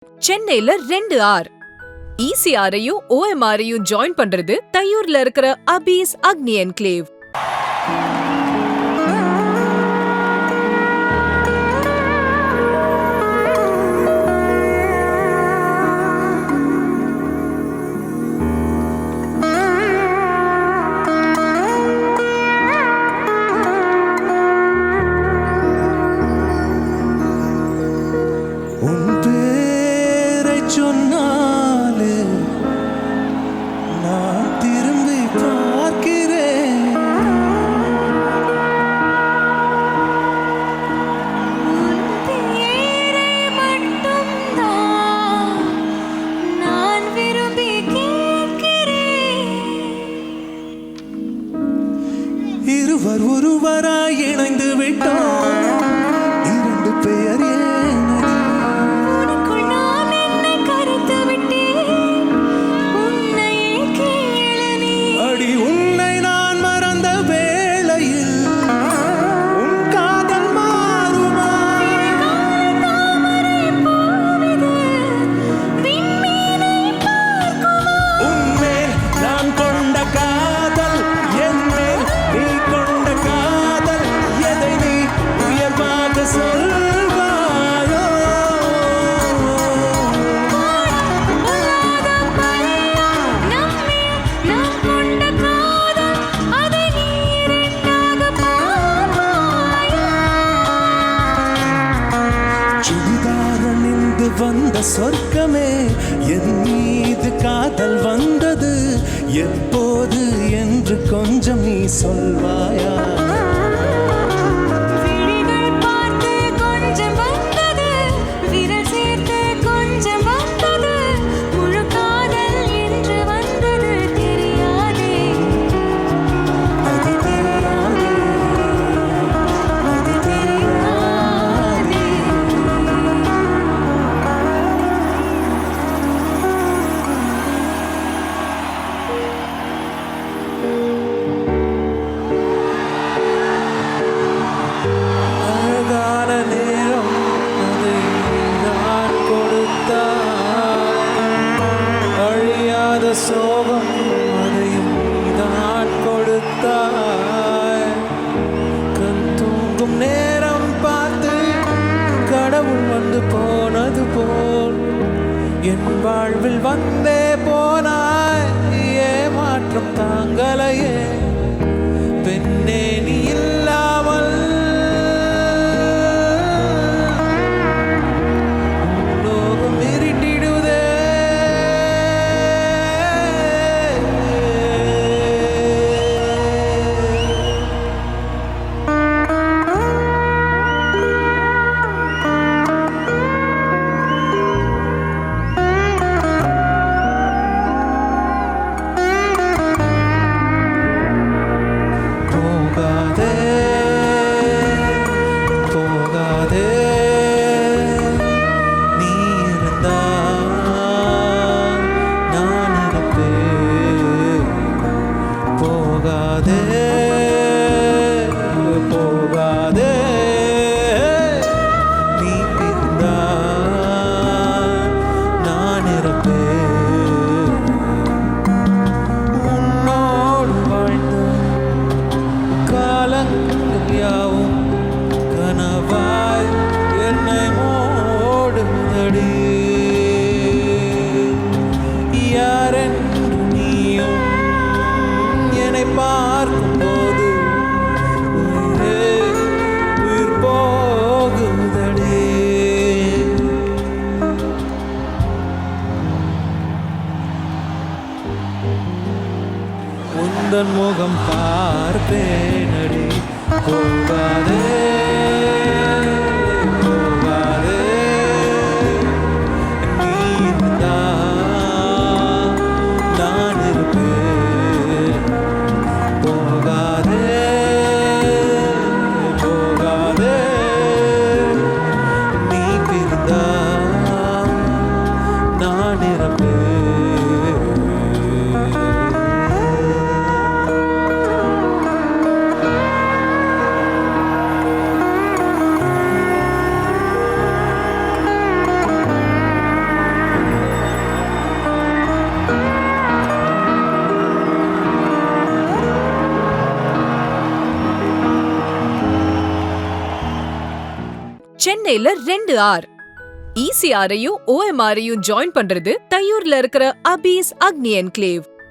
சென்னையில 2 R. ECRஐயும் OMRஐயும் join பண்றது தையூர்ல இருக்கிற அபீஸ் அக்னி என்க்ளேவ். சொன்னாலே நான் திரும்பி பார்க்கிறேன். நான் விரும்பி கேட்கிறேன். இருவர் ஒருவராய் இணைந்து விட்டோம். இரண்டு பெயர் வந்த சொர்க்கமே, என் மீது காதல் வந்தது எப்போது என்று கொஞ்சம் நீ சொல்வாயா? சோகம் அதையும் நீதான் கொடுத்தாய். கண் தூங்கும் நேரம் பார்த்து கடவுள் வந்து போனது போல் என் வாழ்வில் வந்தே போனாய். ஏமாற்றம் தாங்களையே பெண்ணே, நீ இல்லாமல் லோகம் இருட்டிடுதே. பார்க்கும்போது உயிர் போகுதடி. உந்தன் முகம் பார்ப்பேனடி. போகாதே போகாதே, நீ இருந்தால் நான் இருப்பேன். போகாதே போகாதே, நீ பிரிந்தால் நான் இறப்பேன். சென்னையில 2 ஆர். ECRஐயும் OMRஐயும் ஜாயின் பண்றது தையூர்ல இருக்கிற அபீஸ் அக்னி என்க்ளேவ்.